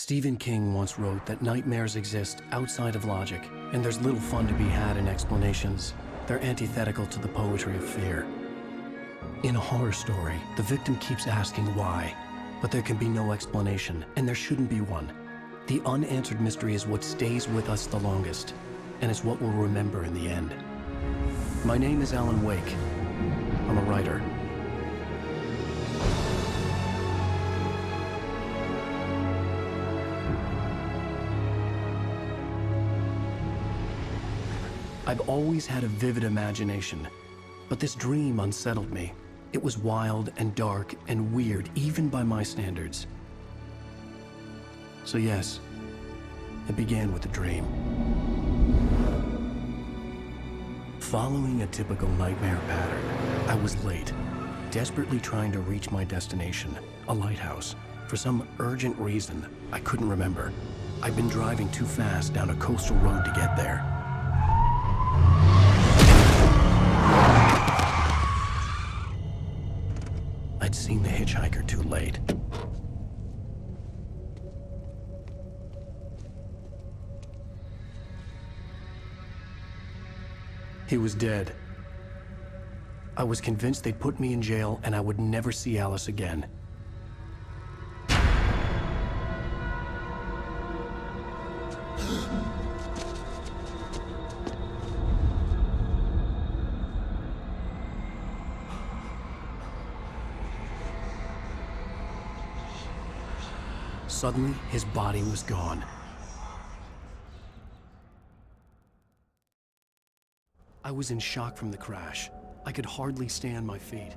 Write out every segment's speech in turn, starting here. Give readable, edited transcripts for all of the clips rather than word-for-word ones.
Stephen King once wrote that nightmares exist outside of logic, and there's little fun to be had in explanations. They're antithetical to the poetry of fear. In a horror story, the victim keeps asking why, but there can be no explanation, and there shouldn't be one. The unanswered mystery is what stays with us the longest, and it's what we'll remember in the end. My name is Alan Wake. I'm a writer. I've always had a vivid imagination, but this dream unsettled me. It was wild and dark and weird, even by my standards. So yes, it began with a dream. Following a typical nightmare pattern, I was late, desperately trying to reach my destination, a lighthouse. For some urgent reason, I couldn't remember. I'd been driving too fast down a coastal road to get there. I'd seen the hitchhiker too late. He was dead. I was convinced they'd put me in jail and I would never see Alice again. Suddenly, his body was gone. I was in shock from the crash. I could hardly stay on my feet.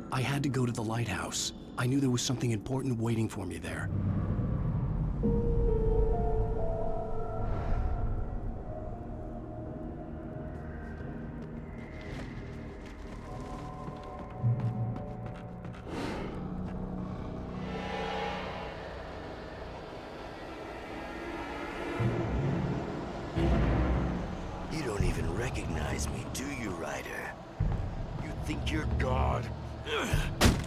I had to go to the lighthouse. I knew there was something important waiting for me there. You don't even recognize me, do you, Ryder? You think you're God?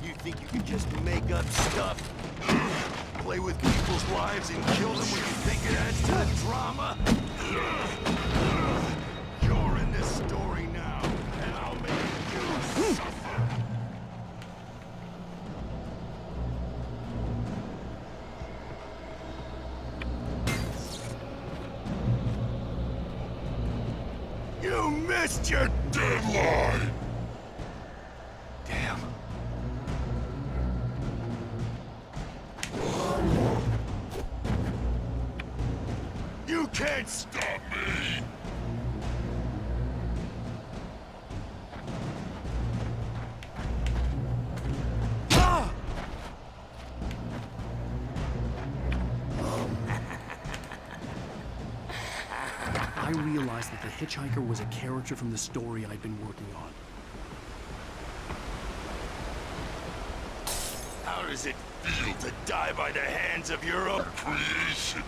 You think you can just make up stuff? Play with people's lives and kill them when you think it adds to the drama? You're in this story now, and I'll make you suffer. You missed your deadline! Damn. You can't stop me! Ah! I realized that the hitchhiker was a character from the story I'd been working on. How does it feel to die by the hands of your own creation?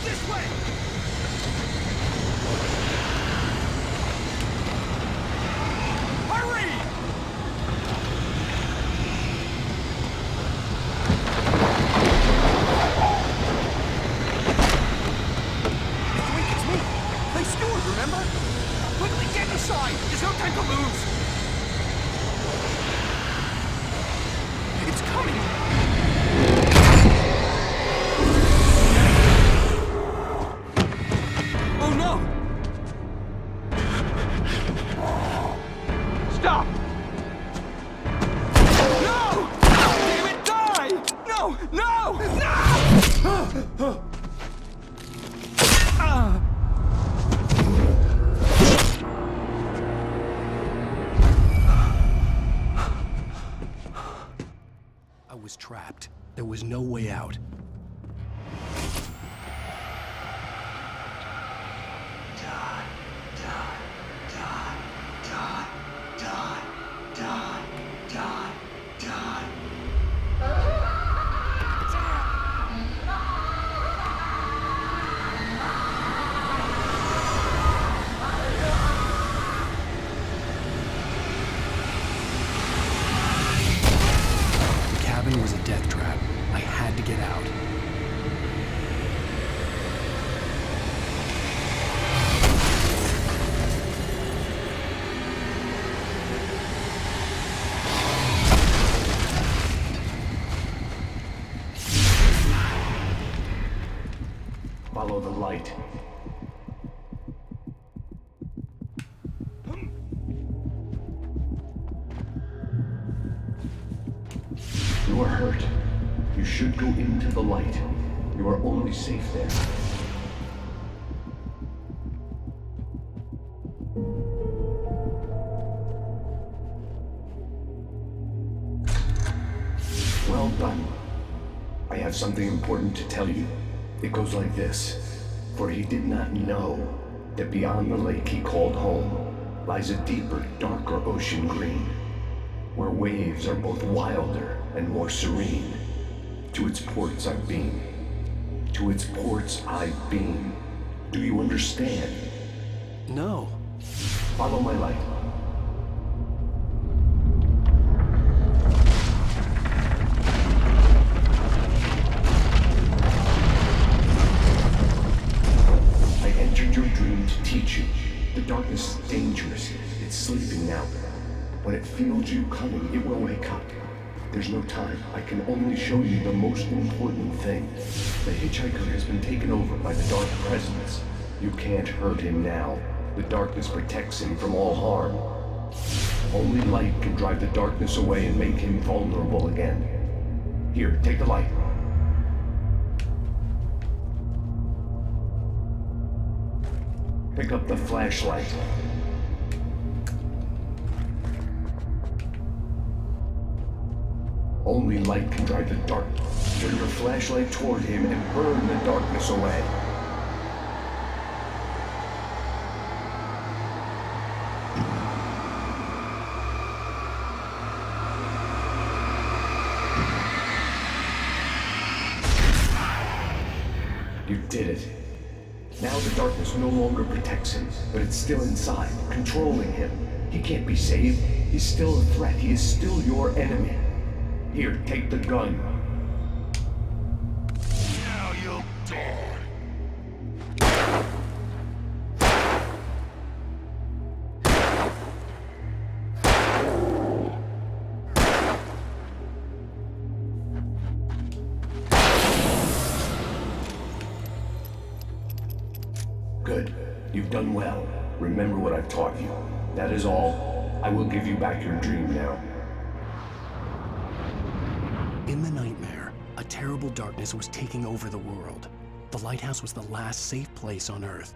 This way! Hurry! It's me! Hey, Stewart, remember? Quickly, get inside! There's no time to lose! It's coming! Oh no! Stop! No! Damn it, die! No! No! No! I was trapped. There was no way out. The cabin was a death trap. I had to get out. Follow the light. You are hurt. You should go into the light. You are only safe there. Well done. I have something important to tell you. It goes like this. For he did not know that beyond the lake he called home lies a deeper, darker ocean green, where waves are both wilder and more serene. To its ports I've been. To its ports I've been. Do you understand? No. Follow my light. I entered your dream to teach you. The darkness is dangerous. It's sleeping now. When it feels you coming, it will wake up. There's no time. I can only show you the most important thing. The hitchhiker has been taken over by the dark presence. You can't hurt him now. The darkness protects him from all harm. Only light can drive the darkness away and make him vulnerable again. Here, take the light. Pick up the flashlight. Only light can drive the darkness. Turn your flashlight toward him and burn the darkness away. You did it. Now the darkness no longer protects him, but it's still inside, controlling him. He can't be saved. He's still a threat. He is still your enemy. Here, take the gun. Now you'll die. Good. You've done well. Remember what I've taught you. That is all. I will give you back your dream now. In the nightmare, a terrible darkness was taking over the world. The lighthouse was the last safe place on Earth.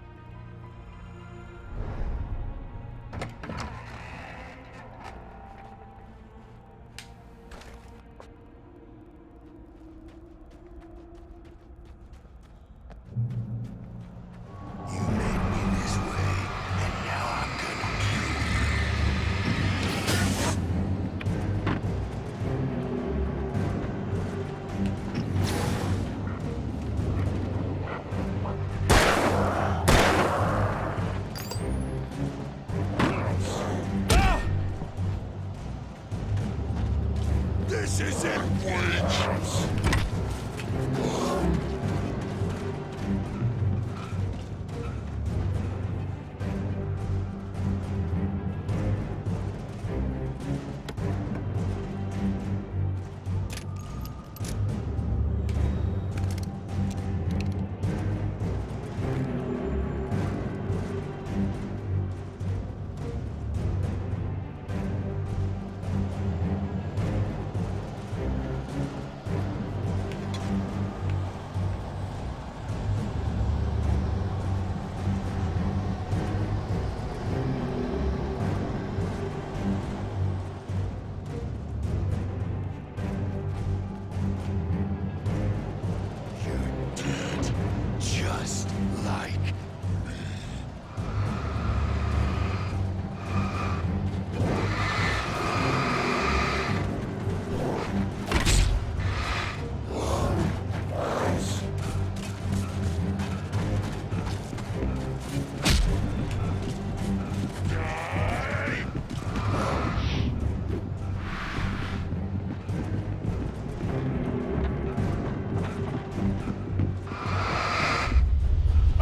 You made me this way, and now I'm gonna kill you.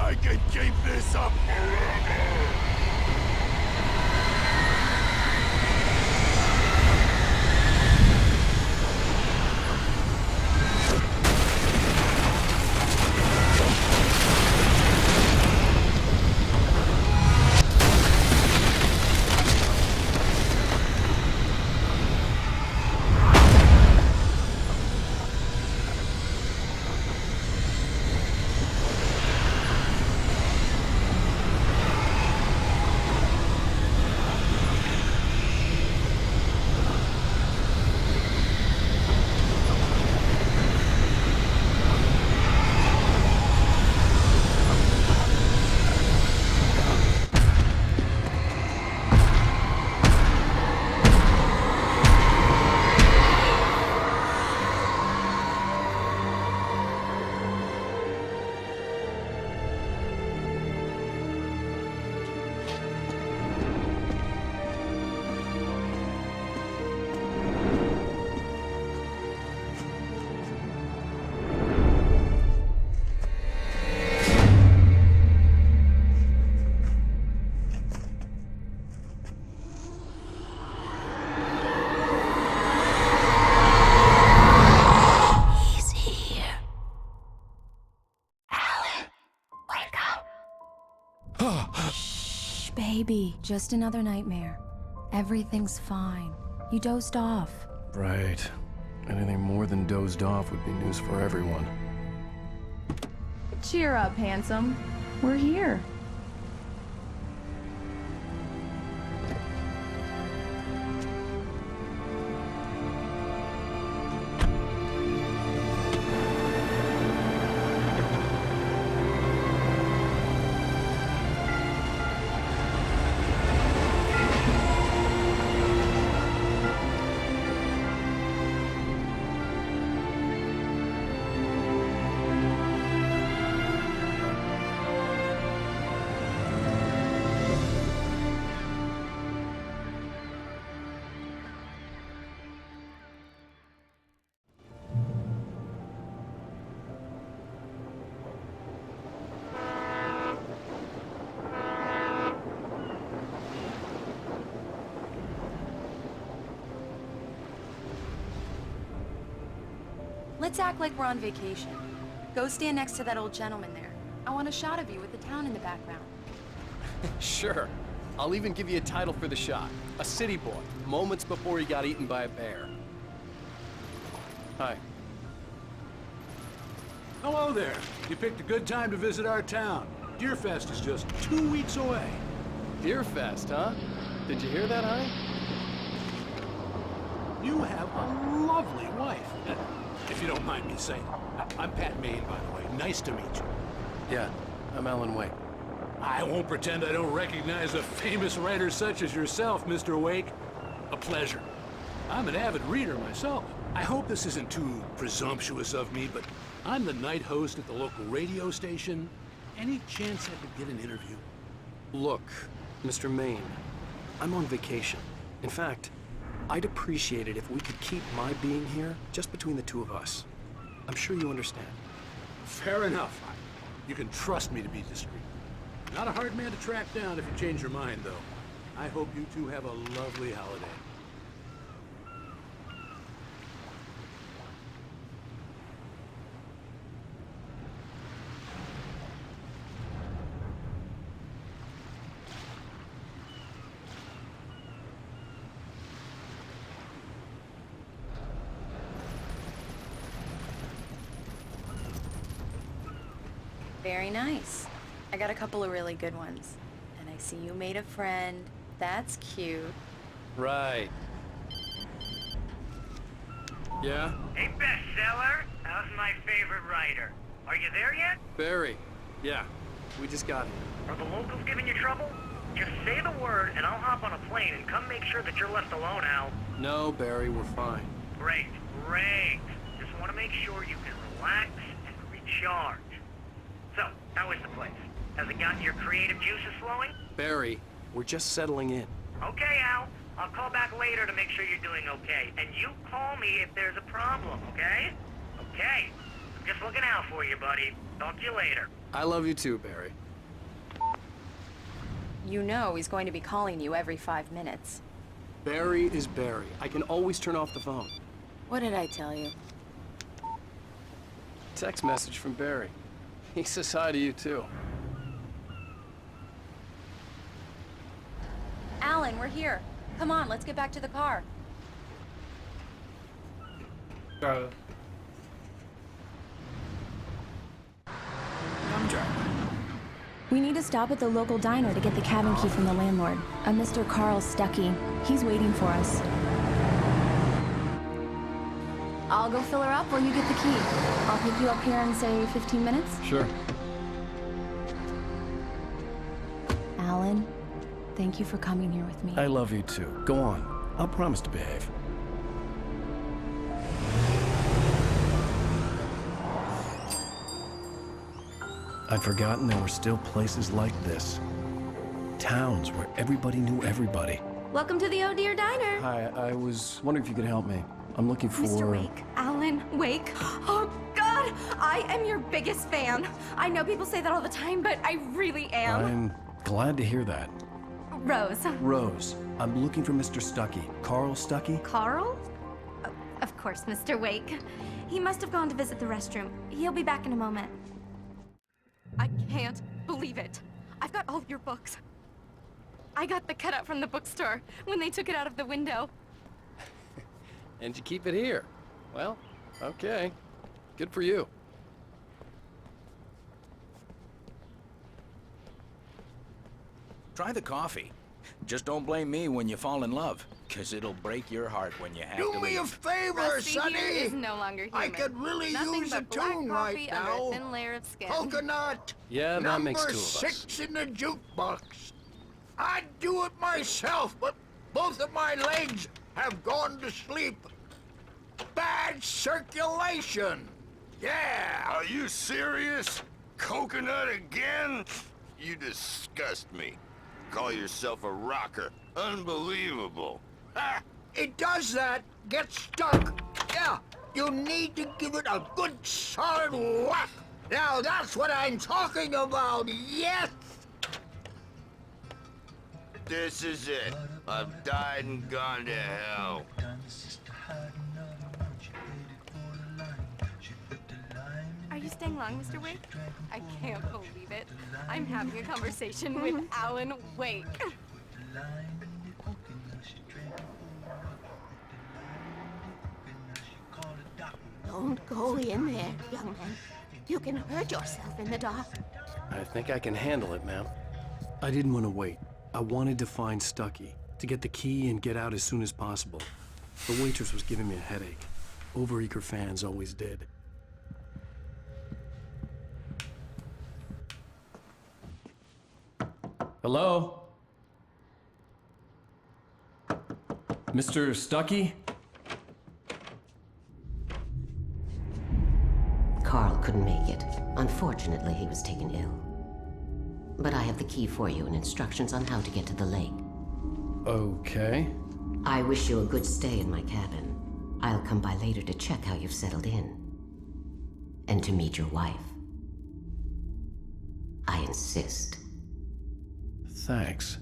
I can keep this up forever! Baby, just another nightmare. Everything's fine. You dozed off. Right. Anything more than dozed off would be news for everyone. Cheer up, handsome. We're here. Let's act like we're on vacation. Go stand next to that old gentleman there. I want a shot of you with the town in the background. Sure. I'll even give you a title for the shot. A city boy, moments before he got eaten by a bear. Hi. Hello there. You picked a good time to visit our town. Deerfest is just 2 weeks away. Deerfest, huh? Did you hear that, honey? You have a lovely wife. If you don't mind me saying. I'm Pat Maine, by the way. Nice to meet you. Yeah, I'm Alan Wake. I won't pretend I don't recognize a famous writer such as yourself, Mr. Wake. A pleasure. I'm an avid reader myself. I hope this isn't too presumptuous of me, but I'm the night host at the local radio station. Any chance I could get an interview? Look, Mr. Maine, I'm on vacation. In fact, I'd appreciate it if we could keep my being here just between the two of us. I'm sure you understand. Fair enough. You can trust me to be discreet. Not a hard man to track down if you change your mind, though. I hope you two have a lovely holiday. Very nice. I got a couple of really good ones. And I see you made a friend. That's cute. Right. Yeah? Hey, bestseller. How's my favorite writer? Are you there yet? Barry. Yeah, we just got here. Are the locals giving you trouble? Just say the word and I'll hop on a plane and come make sure that you're left alone, Al. No, Barry, we're fine. Great, great. Just want to make sure you can relax and recharge. So, how is the place? Has it gotten your creative juices flowing? Barry, we're just settling in. Okay, Al. I'll call back later to make sure you're doing okay. And you call me if there's a problem, okay? Okay. I'm just looking out for you, buddy. Talk to you later. I love you too, Barry. You know he's going to be calling you every 5 minutes. Barry is Barry. I can always turn off the phone. What did I tell you? Text message from Barry. He says hi to you too. Alan, we're here. Come on, let's get back to the car. I'm driving. We need to stop at the local diner to get the cabin key from the landlord, a Mr. Carl Stuckey. He's waiting for us. I'll go fill her up while you get the key. I'll pick you up here in, say, 15 minutes? Sure. Alan, thank you for coming here with me. I love you too. Go on. I'll promise to behave. I'd forgotten there were still places like this. Towns where everybody knew everybody. Welcome to the Oh Dear Diner. Hi, I was wondering if you could help me. I'm looking for... Mr. Wake. Alan Wake. Oh, God! I am your biggest fan. I know people say that all the time, but I really am. I'm glad to hear that. Rose. Rose, I'm looking for Mr. Stuckey. Carl Stuckey? Carl? Oh, of course, Mr. Wake. He must have gone to visit the restroom. He'll be back in a moment. I can't believe it. I've got all your books. I got the cutout from the bookstore when they took it out of the window. And you keep it here. Well, okay. Good for you. Try the coffee. Just don't blame me when you fall in love, 'cause it'll break your heart when you have to Do me a leave. favor, Rusty Sonny. here is no longer human. I could really Nothing use a but black tune coffee right under now. a thin layer of skin. Coconut. Yeah, that makes two of us. Number 6 in the jukebox. I'd do it myself, but both of my legs have gone to sleep. Bad circulation. Yeah. Are you serious? Coconut again? You disgust me. Call yourself a rocker. Unbelievable. Ha! It does that. Get stuck. Yeah. You need to give it a good solid whack. Now that's what I'm talking about. Yes. This is it. I've died and gone to hell. Are you staying long, Mr. Wake? I can't believe it. I'm having a conversation with Alan Wake. Don't go in there, young man. You can hurt yourself in the dark. I think I can handle it, ma'am. I didn't want to wait. I wanted to find Stuckey, to get the key and get out as soon as possible. The waitress was giving me a headache. Overeager fans always did. Hello? Mr. Stuckey? Carl couldn't make it. Unfortunately, he was taken ill. But I have the key for you and instructions on how to get to the lake. Okay. I wish you a good stay in my cabin. I'll come by later to check how you've settled in. And to meet your wife. I insist. Thanks.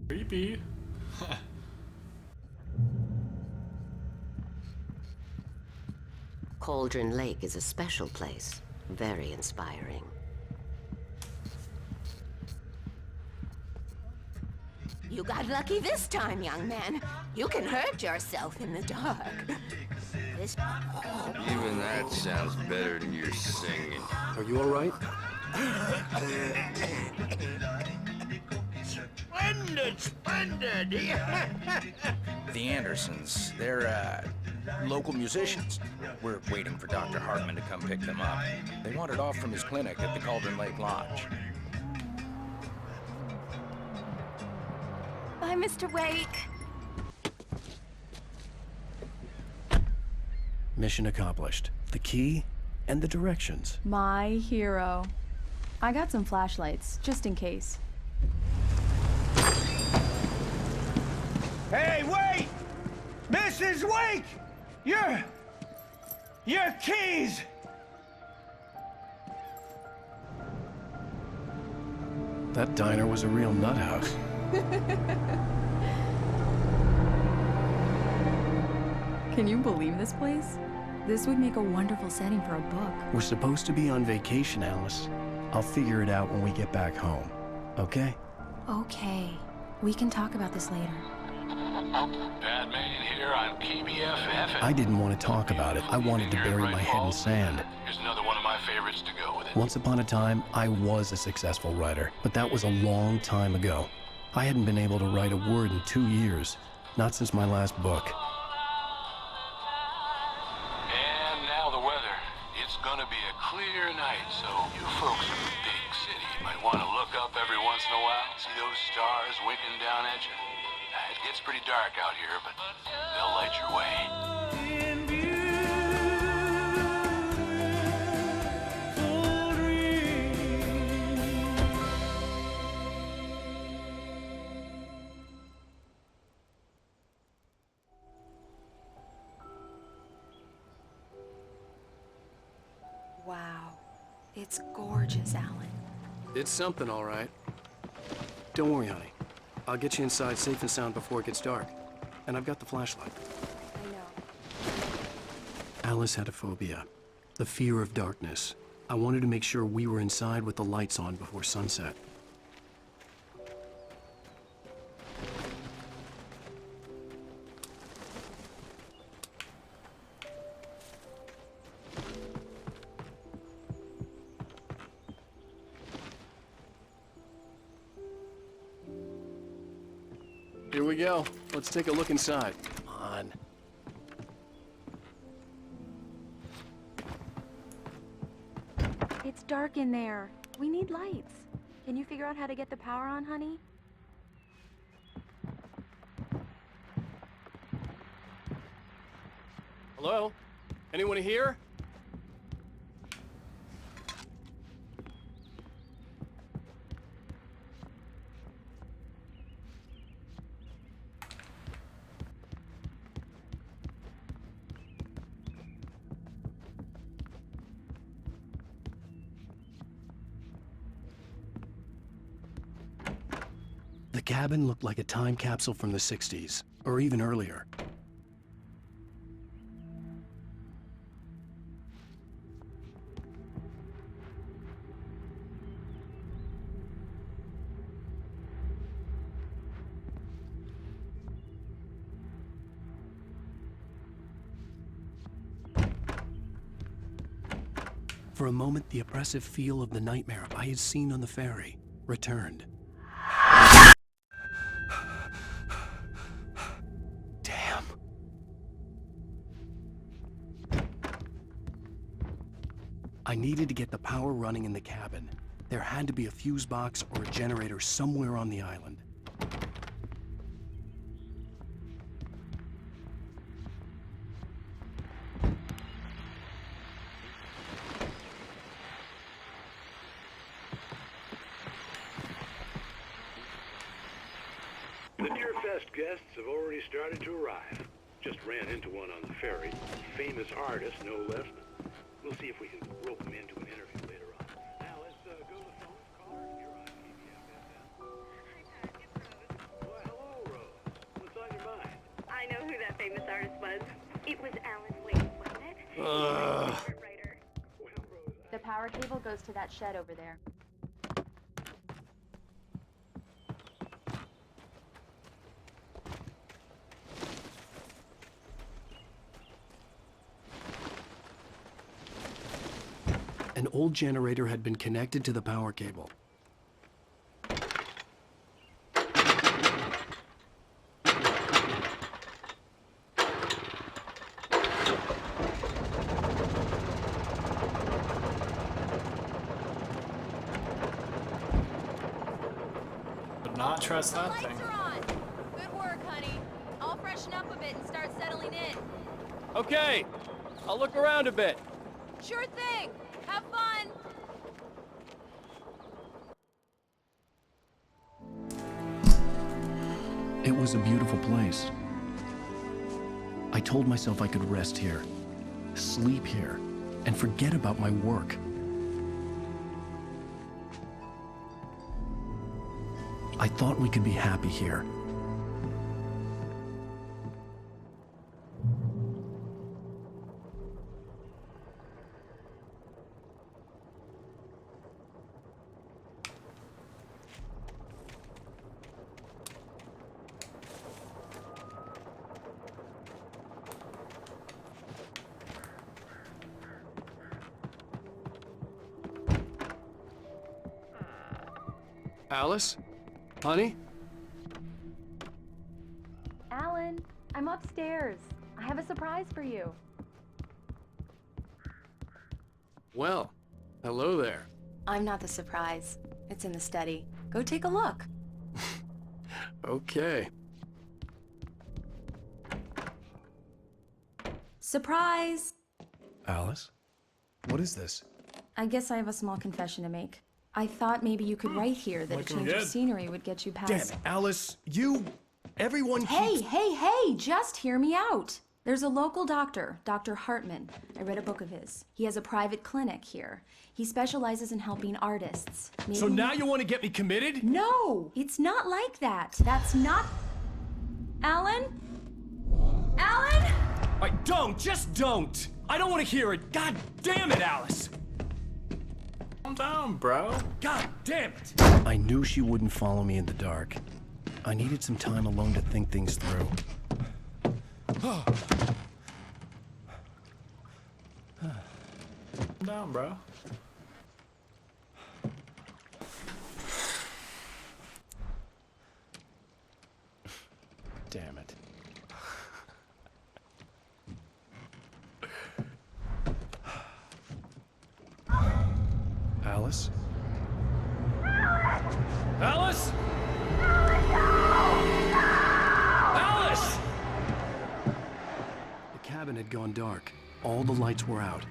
Creepy. Cauldron Lake is a special place. Very inspiring. You got lucky this time, young man. You can hurt yourself in the dark. This... Even that sounds better than your singing. Are you all right? Splendid, splendid. The Andersons, they're, local musicians. We're waiting for Dr. Hartman to come pick them up. They wandered off from his clinic at the Cauldron Lake Lodge. Bye, Mr. Wake. Mission accomplished. The key and the directions. My hero. I got some flashlights, just in case. Hey, wait! Mrs. Wake! Your keys! That diner was a real nut house. Can you believe this place? This would make a wonderful setting for a book. We're supposed to be on vacation, Alice. I'll figure it out when we get back home, okay? Okay. We can talk about this later. Batman here on KBFF. I didn't want to talk about it. I wanted to bury my head in sand. Here's another one of my favorites to go with it. Once upon a time, I was a successful writer, but that was a long time ago. I hadn't been able to write a word in 2 years, not since my last book. And now the weather. It's gonna be a clear night, so you folks in the big city might want to look up every once in a while, see those stars winking down at you. It gets pretty dark out here, but they'll light your way. Wow. It's gorgeous, Alan. It's something, all right. Don't worry, honey. I'll get you inside safe and sound before it gets dark. And I've got the flashlight. I know. Alice had a phobia. The fear of darkness. I wanted to make sure we were inside with the lights on before sunset. Here we go. Let's take a look inside. Come on. It's dark in there. We need lights. Can you figure out how to get the power on, honey? Hello? Anyone here? The cabin looked like a time capsule from the 60s, or even earlier. For a moment, the oppressive feel of the nightmare I had seen on the ferry returned. Damn. I needed to get the power running in the cabin. There had to be a fuse box or a generator somewhere on the island. The Deerfest guests have already started to arrive. Just ran into one on the ferry. Famous artist, no less. We'll see if we can rope them into an interview later on. Now let's go to the phone. Caller, you're on KBFF. Hi, Pat. It's Rose. Well, hello, Rose. What's on your mind? I know who that famous artist was. It was Alan Wake, wasn't it? He's my favorite writer. Well, Rose, The power cable goes to that shed over there. An old generator had been connected to the power cable. Would not trust that Lights thing. are on. Good work, honey. I'll freshen up a bit and start settling in. Okay, I'll look around a bit. Sure thing. Have fun. It was a beautiful place. I told myself I could rest here, sleep here, and forget about my work. I thought we could be happy here. Alice? Honey? Alan, I'm upstairs. I have a surprise for you. Well, hello there. I'm not the surprise. It's in the study. Go take a look. Okay. Surprise! Alice? What is this? I guess I have a small confession to make. I thought maybe you could write here that a Looking change of good. scenery would get you past... Damn it, Alice, everyone Hey, just hear me out. There's a local doctor, Dr. Hartman. I read a book of his. He has a private clinic here. He specializes in helping artists. So now you want to get me committed? No, it's not like that. That's not... Alan? Alan? Just don't! I don't want to hear it! God damn it, Alice! Calm down, bro. God damn it! I knew she wouldn't follow me in the dark. I needed some time alone to think things through. Calm down, bro. Damn it. Alice? Alice? Alice! The cabin had gone dark. All the lights were out.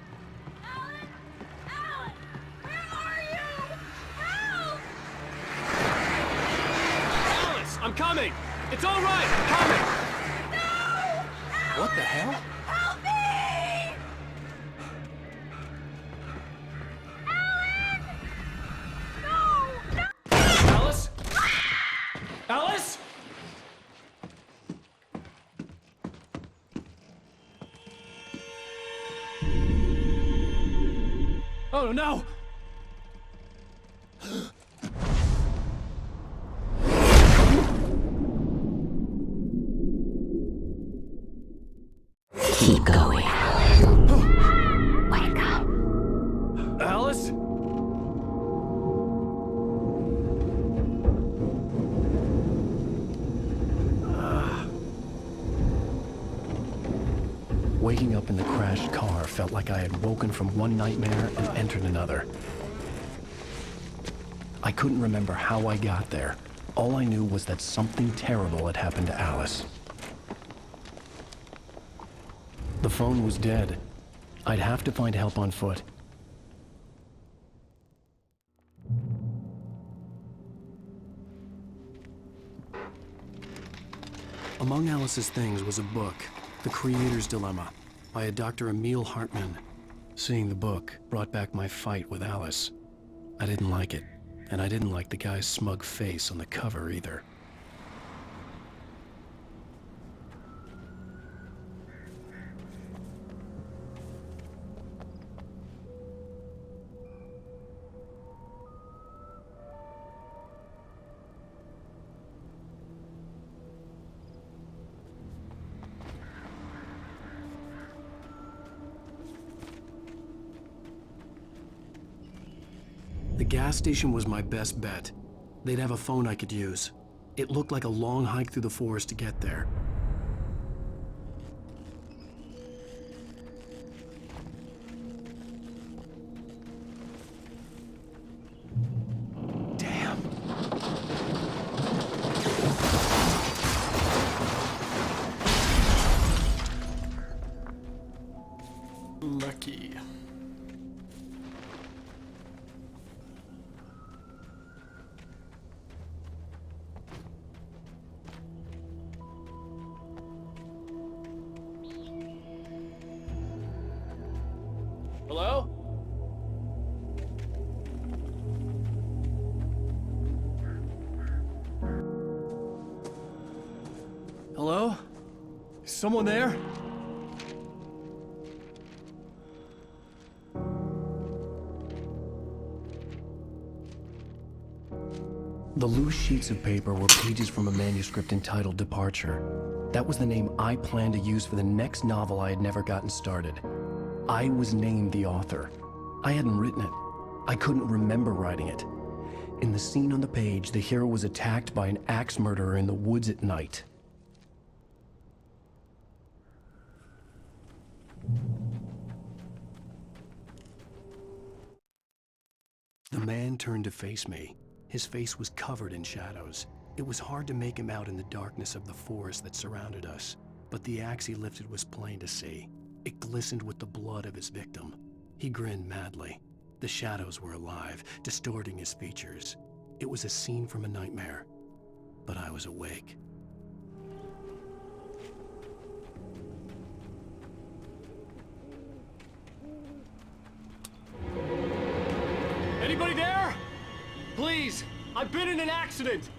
Alice, I'm coming! It's all right! I'm coming! No! What the hell? Help me! Alice? Alice? Oh no! Keep going. Wake up. Alice? Waking up in the crashed car felt like I had woken from one nightmare and entered another. I couldn't remember how I got there. All I knew was that something terrible had happened to Alice. The phone was dead. I'd have to find help on foot. Among Alice's things was a book, The Creator's Dilemma, by a Dr. Emil Hartman. Seeing the book brought back my fight with Alice. I didn't like it, and I didn't like the guy's smug face on the cover either. The gas station was my best bet. They'd have a phone I could use. It looked like a long hike through the forest to get there. Lucky. Hello? Is someone there? The loose sheets of paper were pages from a manuscript entitled Departure. That was the name I planned to use for the next novel I had never gotten started. I was named the author. I hadn't written it. I couldn't remember writing it. In the scene on the page, the hero was attacked by an axe murderer in the woods at night. The man turned to face me. His face was covered in shadows. It was hard to make him out in the darkness of the forest that surrounded us, but the axe he lifted was plain to see. It glistened with the blood of his victim. He grinned madly. The shadows were alive, distorting his features. It was a scene from a nightmare, but I was awake. Anybody there? Please, I've been in an accident.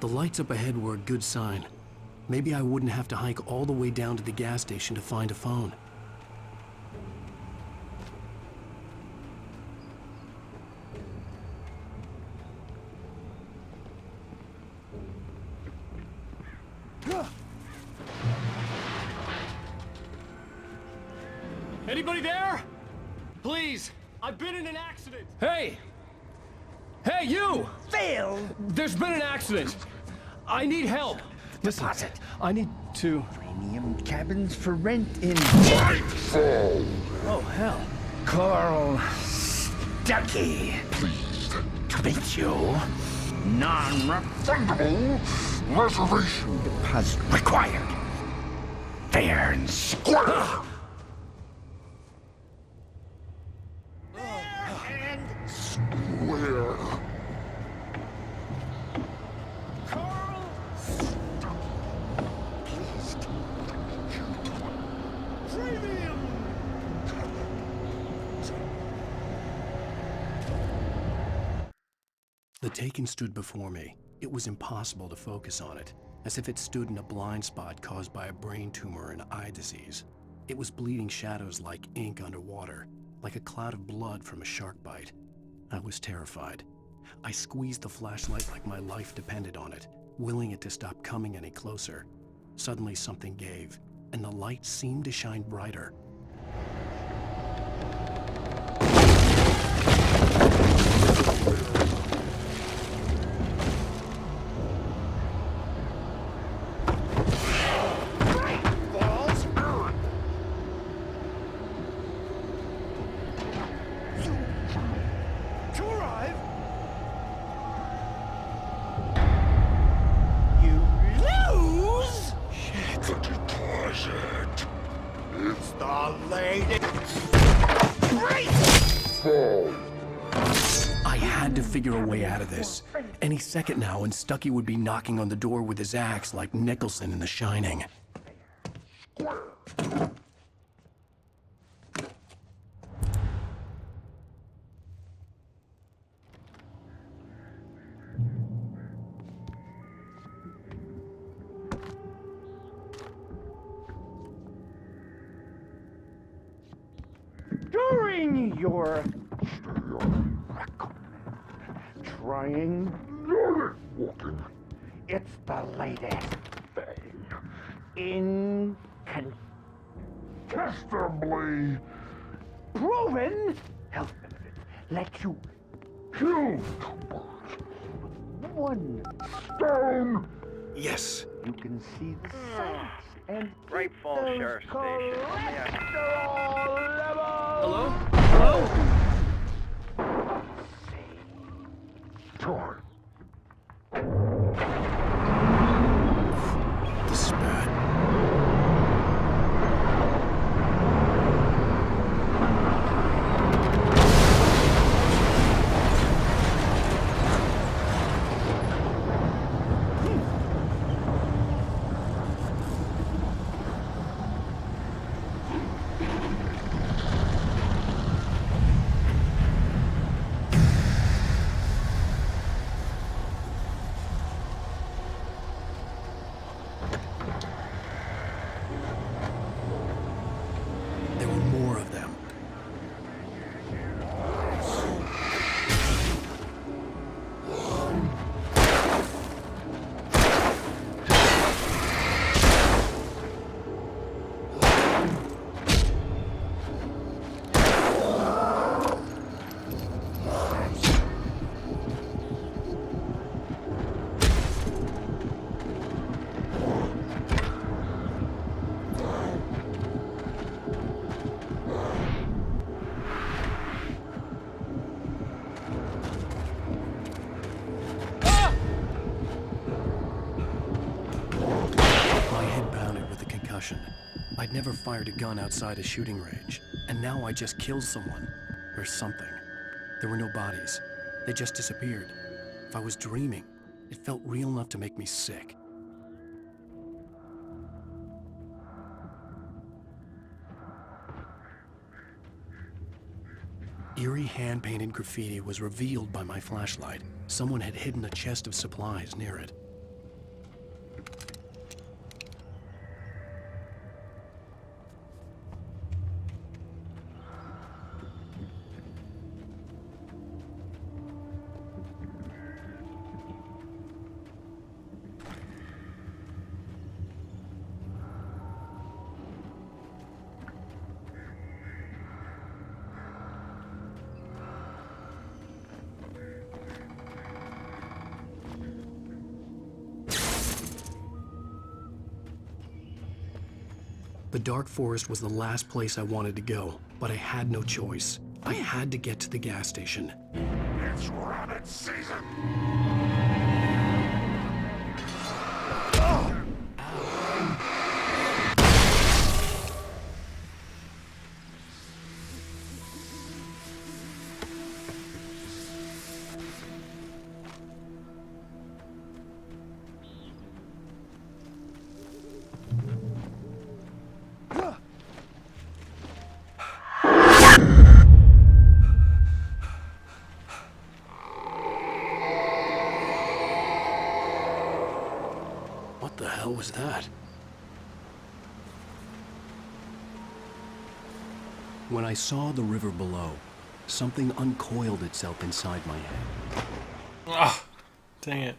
The lights up ahead were a good sign. Maybe I wouldn't have to hike all the way down to the gas station to find a phone. Anybody there? Please, I've been in an accident. Hey! Hey, you! Phil! There's been an accident! I need help! Listen, Deposit. I need to... Premium cabins for rent in... Nightfall! Oh, hell. Carl Stuckey. Pleased To meet you. Non-refundable reservation deposit required. Fair and square. Where? The Taken stood before me. It was impossible to focus on it, as if it stood in a blind spot caused by a brain tumor and eye disease. It was bleeding shadows like ink underwater, like a cloud of blood from a shark bite. I was terrified. I squeezed the flashlight like my life depended on it, willing it to stop coming any closer. Suddenly something gave, and the light seemed to shine brighter. I had to figure a way out of this. Any second now, and Stuckey would be knocking on the door with his axe like Nicholson in The Shining. During your trying walking, it's the latest thing. Incontestably proven health benefits let you kill two birds with one stone. Yes. You can see the sights and Great Falls Sheriff Station. Hello? Hello? The concussion. I'd never fired a gun outside a shooting range, and now I just killed someone. Or something. There were no bodies. They just disappeared. If I was dreaming, it felt real enough to make me sick. Eerie hand-painted graffiti was revealed by my flashlight. Someone had hidden a chest of supplies near it. The dark forest was the last place I wanted to go, but I had no choice. I had to get to the gas station. It's rabbit season! What the hell was that? When I saw the river below, something uncoiled itself inside my head. Ah, dang it.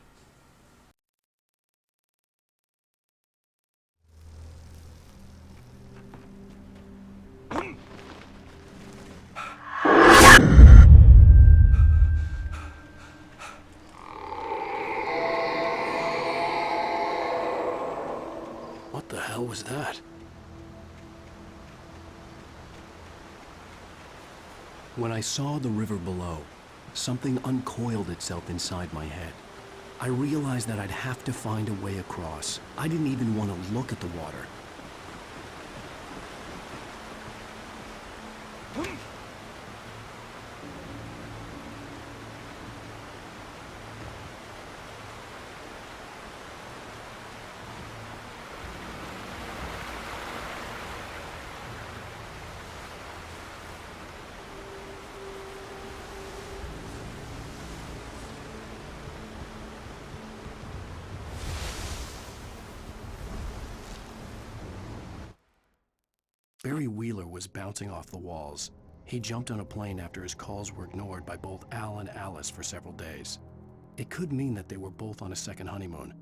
What the hell was that? When I saw the river below, something uncoiled itself inside my head. I realized that I'd have to find a way across. I didn't even want to look at the water. Barry Wheeler was bouncing off the walls. He jumped on a plane after his calls were ignored by both Al and Alice for several days. It could mean that they were both on a second honeymoon,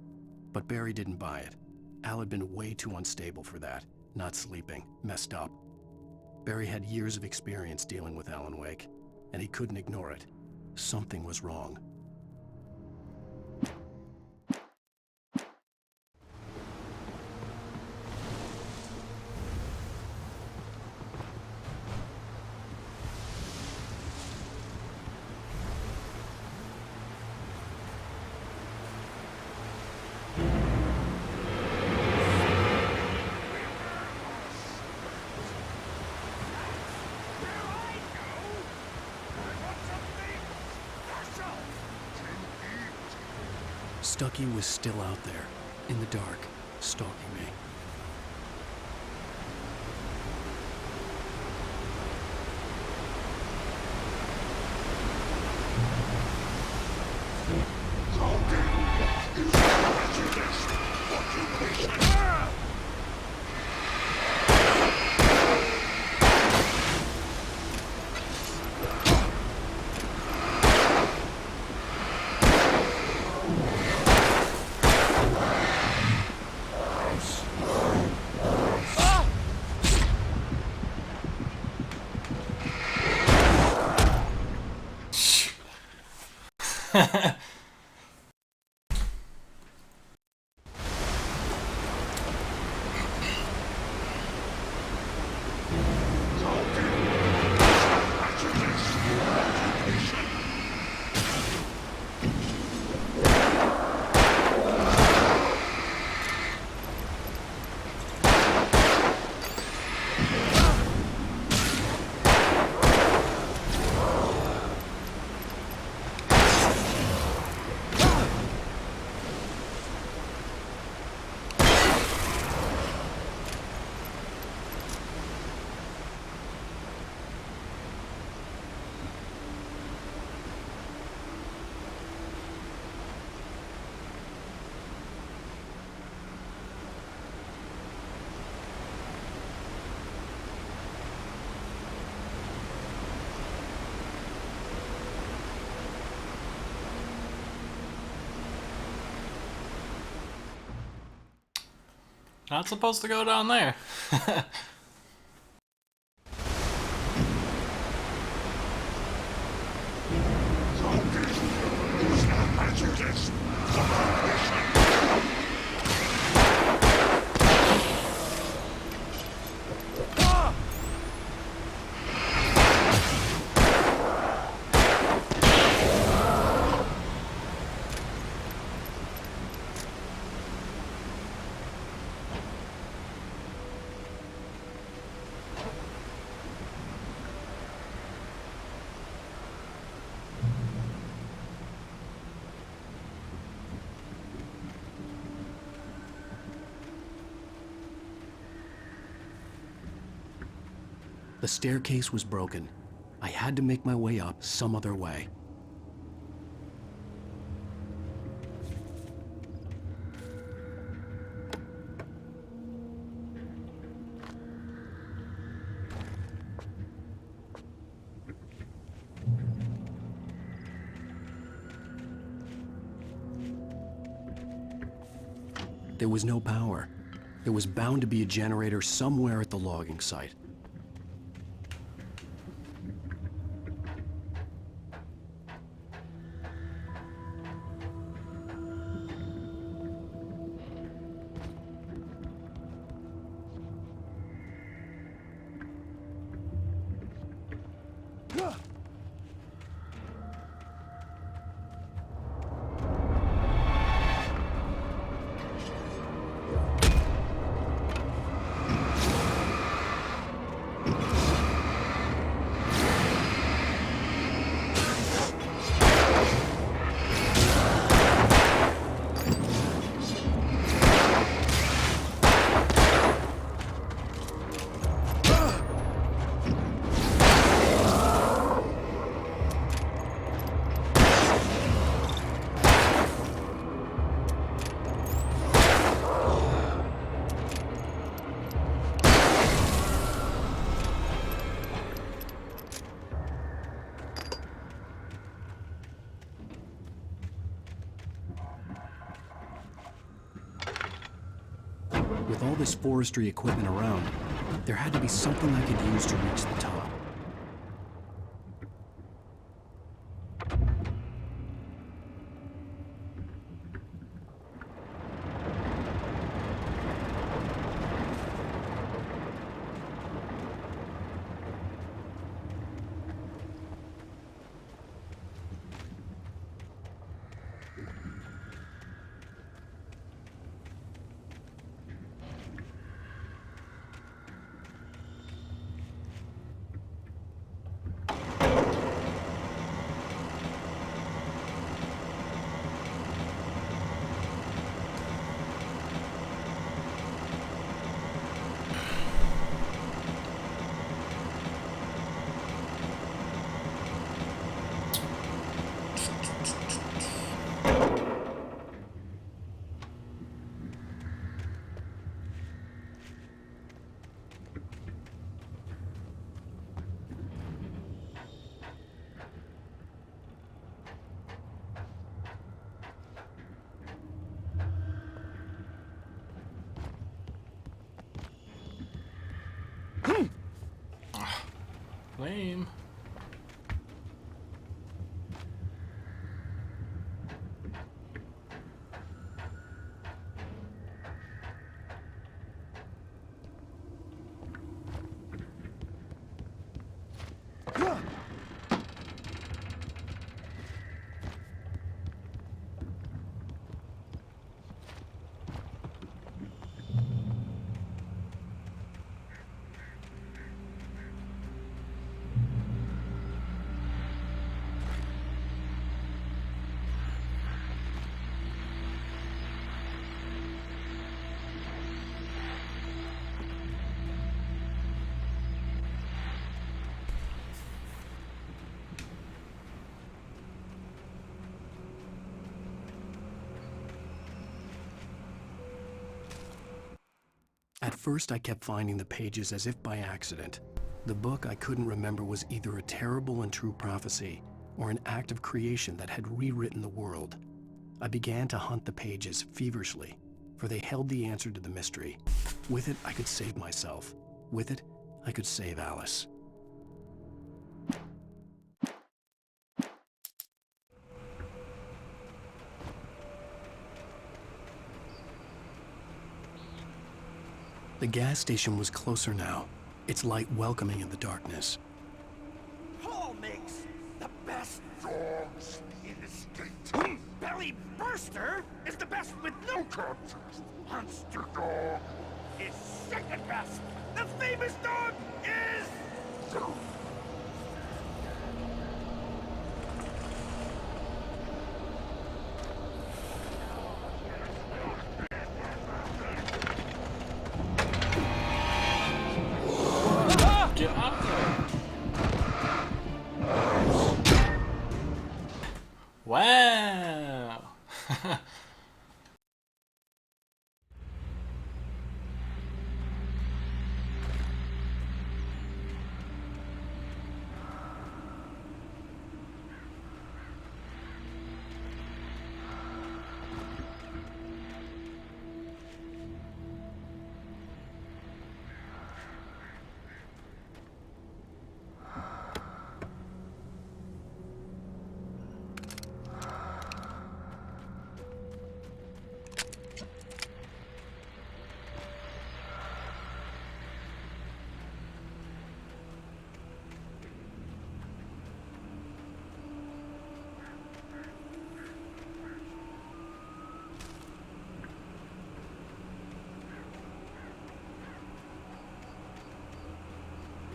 but Barry didn't buy it. Al had been way too unstable for that, not sleeping, messed up. Barry had years of experience dealing with Alan Wake, and he couldn't ignore it. Something was wrong. Stucky was still out there, in the dark, stalking me. Not supposed to go down there. The staircase was broken. I had to make my way up some other way. There was no power. There was bound to be a generator somewhere at the logging site. With all this forestry equipment around, there had to be something I could use to reach the top. Lame. At first, I kept finding the pages as if by accident. The book I couldn't remember was either a terrible and true prophecy or an act of creation that had rewritten the world. I began to hunt the pages feverishly. for they held the answer to the mystery. With it, I could save myself. With it, I could save Alice. The gas station was closer now, its light welcoming in the darkness. Paul makes the best dogs in the state. Belly Burster is the best with no contest. Monster Dog is second best. The famous dog is... Get out there. Wow.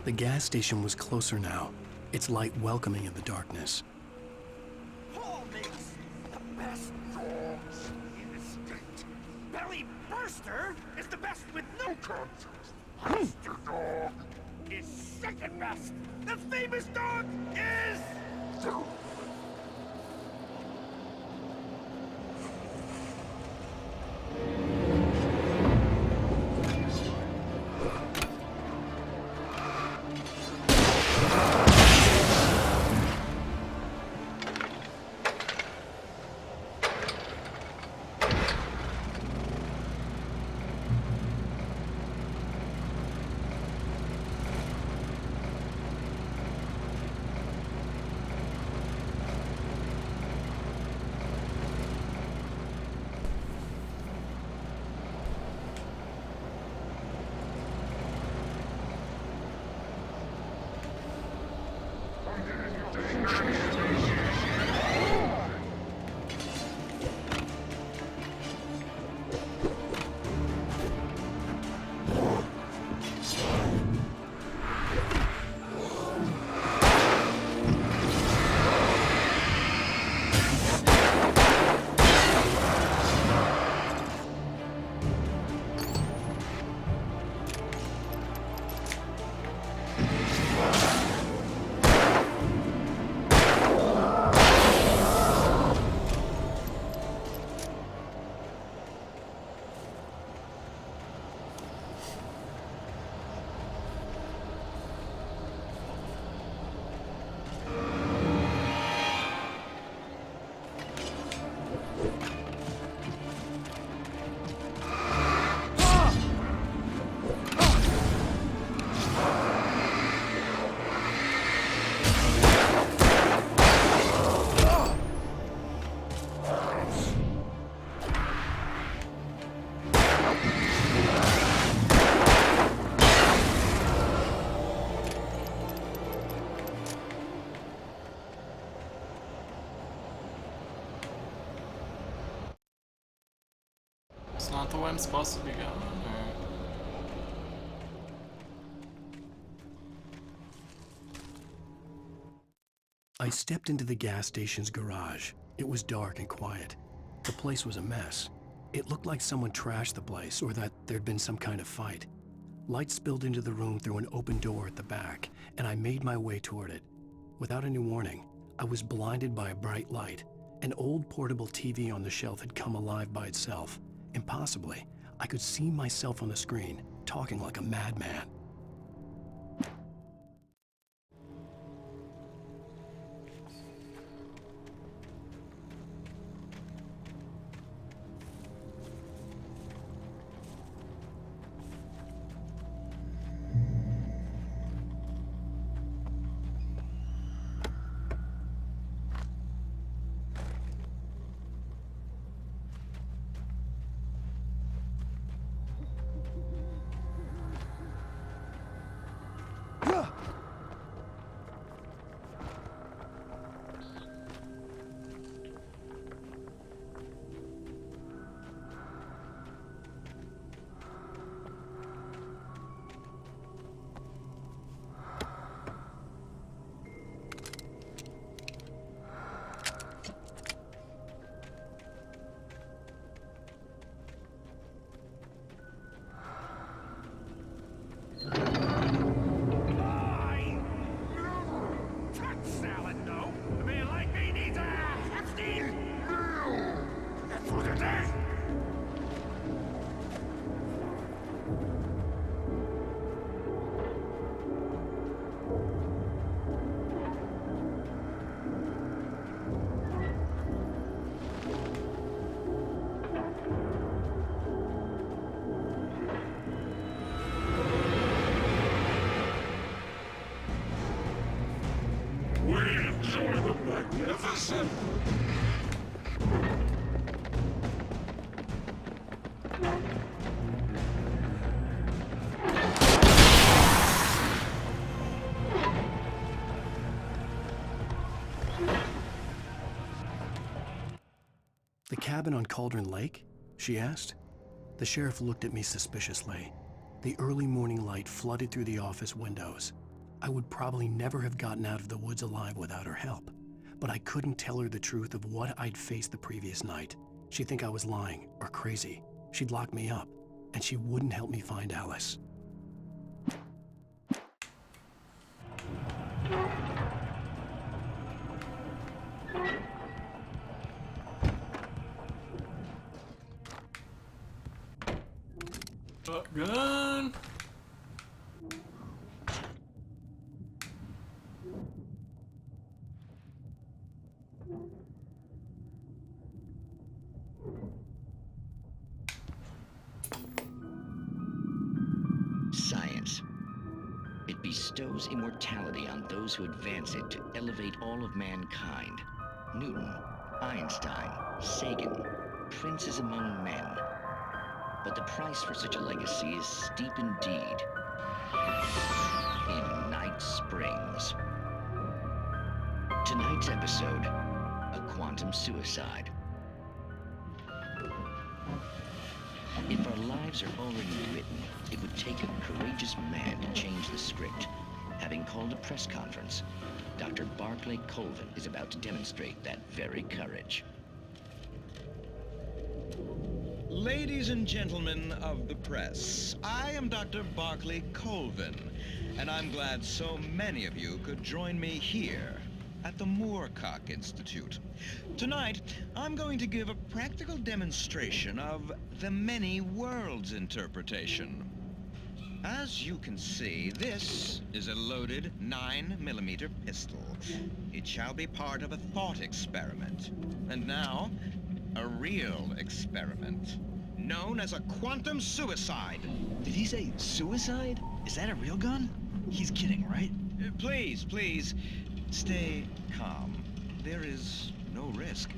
The gas station was closer now, its light welcoming in the darkness. Paul makes the best dogs in the state. Belly Burster is the best with no contest. Monster Dog is second best. The famous dog is... It's not the way I'm supposed to be going, or... I stepped into the gas station's garage. It was dark and quiet. The place was a mess. It looked like someone trashed the place or that there'd been some kind of fight. Light spilled into the room through an open door at the back, and I made my way toward it. Without any warning, I was blinded by a bright light. An old portable TV on the shelf had come alive by itself. Impossibly, I could see myself on the screen, talking like a madman. The cabin on Cauldron Lake? She asked. The sheriff looked at me suspiciously. The early morning light flooded through the office windows. I would probably never have gotten out of the woods alive without her help, but I couldn't tell her the truth of what I'd faced the previous night. She'd think I was lying or crazy. She'd lock me up, and she wouldn't help me find Alice. Shotgun. Science. It bestows immortality on those who advance it to elevate all of mankind. Newton, Einstein, Sagan, princes among men. But the price for such a legacy is steep indeed. In Night Springs. Tonight's episode, a quantum suicide. If our lives are already written, it would take a courageous man to change the script. Having called a press conference, Dr. Barclay Colvin is about to demonstrate that very courage. Ladies and gentlemen of the press, I am Dr. Barclay Colvin, and I'm glad so many of you could join me here at the Moorcock Institute. Tonight, I'm going to give a practical demonstration of the many worlds interpretation. As you can see, this is a loaded 9mm pistol. It shall be part of a thought experiment. And now, a real experiment, known as a quantum suicide. Did he say suicide? Is that a real gun? He's kidding, right? Please, stay calm. There is no risk.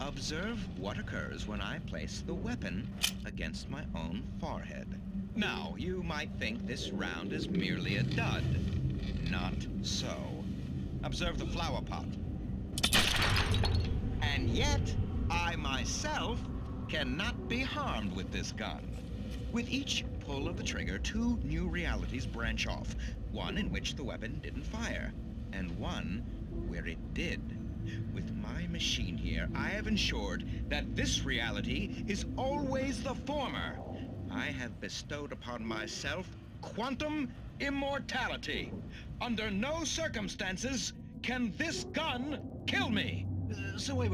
Observe what occurs when I place the weapon against my own forehead. Now, you might think this round is merely a dud. Not so. Observe the flower pot. And yet, I myself cannot be harmed with this gun. With each pull of the trigger, two new realities branch off. One in which the weapon didn't fire, and one where it did. With my machine here, I have ensured that this reality is always the former. I have bestowed upon myself quantum immortality. Under no circumstances can this gun kill me. So wait.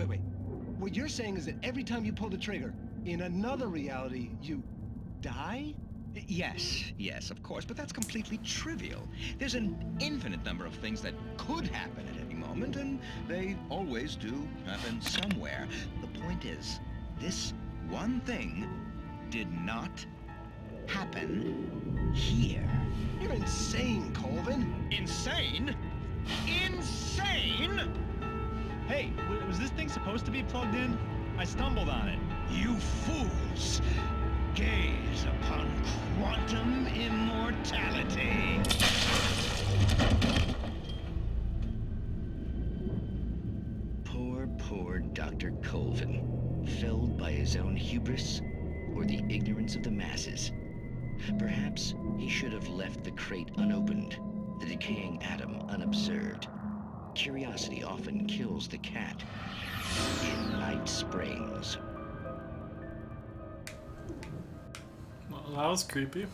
What you're saying is that every time you pull the trigger, in another reality, you die? Yes, of course, but that's completely trivial. There's an infinite number of things that could happen at any moment, and they always do happen somewhere. The point is, this one thing did not happen here. You're insane, Colvin. Insane? Insane? Hey, was this thing supposed to be plugged in? I stumbled on it. You fools! Gaze upon quantum immortality. Poor Dr. Colvin, felled by his own hubris or the ignorance of the masses. Perhaps he should have left the crate unopened, the decaying atom unobserved. Curiosity often kills the cat. In Night Springs. Well, that was creepy.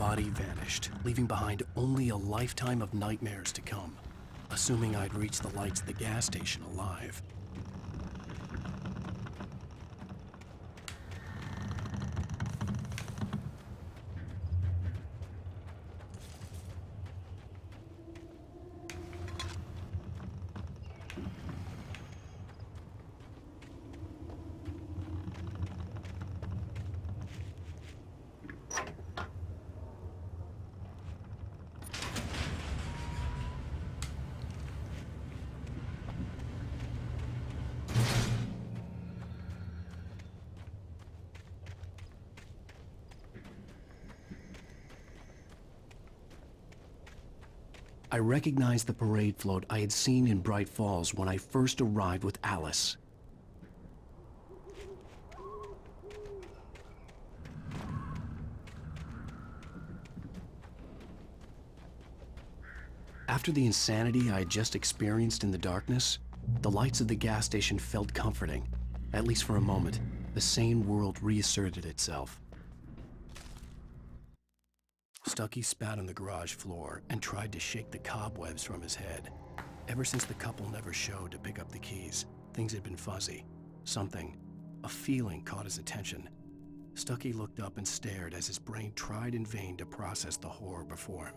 body vanished, leaving behind only a lifetime of nightmares to come, assuming I'd reached the lights of the gas station alive. I recognized the parade float I had seen in Bright Falls when I first arrived with Alice. After the insanity I had just experienced in the darkness, the lights of the gas station felt comforting. At least for a moment, the sane world reasserted itself. Stucky spat on the garage floor and tried to shake the cobwebs from his head. Ever since the couple never showed to pick up the keys, things had been fuzzy. Something, a feeling caught his attention. Stucky looked up and stared as his brain tried in vain to process the horror before him.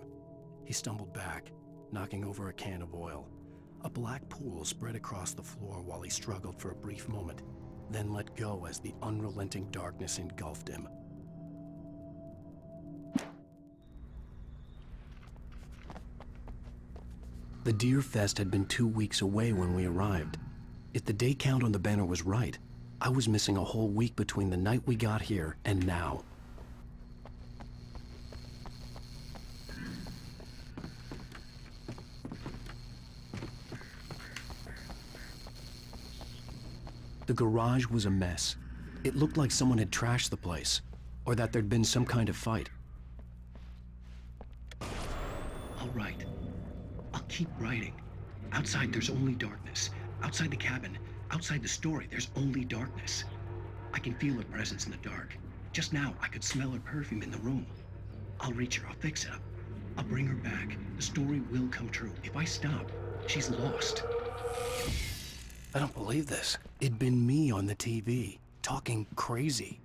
He stumbled back, knocking over a can of oil. A black pool spread across the floor while he struggled for a brief moment, then let go as the unrelenting darkness engulfed him. The Deer Fest had been 2 weeks away when we arrived. If the day count on the banner was right, I was missing a whole week between the night we got here and now. The garage was a mess. It looked like someone had trashed the place, or that there'd been some kind of fight. All right. I'll keep writing. Outside, there's only darkness. Outside the cabin, outside the story, there's only darkness. I can feel her presence in the dark. Just now, I could smell her perfume in the room. I'll reach her, I'll fix it up. I'll bring her back. The story will come true. If I stop, she's lost. I don't believe this. It'd been me on the TV, talking crazy.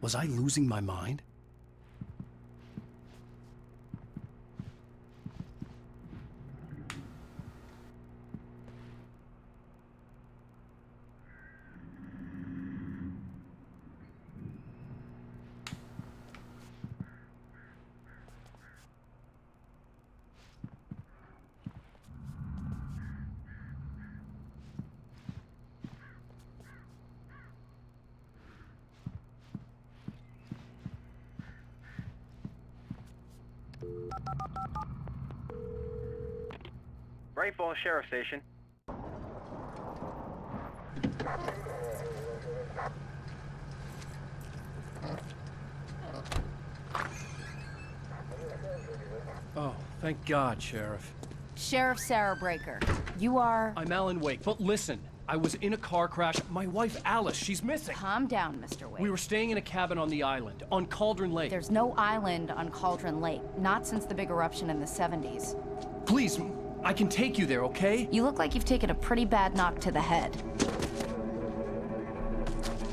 Was I losing my mind? Bright Falls Sheriff Station. Oh, thank God, Sheriff. Sheriff Sarah Breaker. You are... I'm Alan Wake, but listen. I was in a car crash. My wife, Alice, she's missing. Calm down, Mr. Wake. We were staying in a cabin on the island, on Cauldron Lake. There's no island on Cauldron Lake. Not since the big eruption in the 70s. Please, I can take you there, okay? You look like you've taken a pretty bad knock to the head.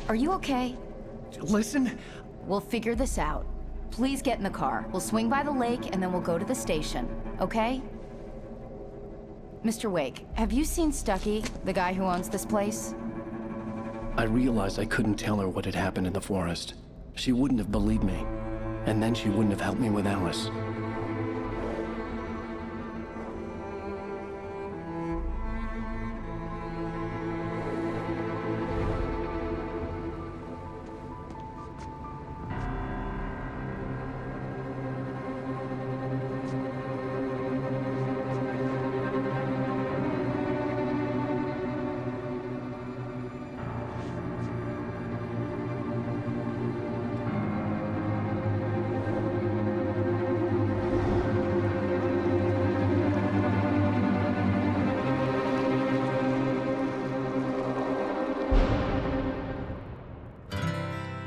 Are you okay? Listen. We'll figure this out. Please get in the car. We'll swing by the lake and then we'll go to the station, okay? Mr. Wake, have you seen Stucky, the guy who owns this place? I realized I couldn't tell her what had happened in the forest. She wouldn't have believed me. And then she wouldn't have helped me with Alice.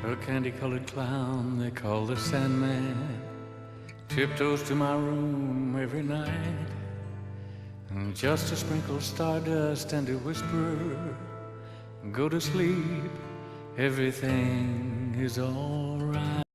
A candy-colored clown they call the Sandman. tiptoes to my room every night, and just to sprinkle stardust and to whisper, go to sleep, everything is alright.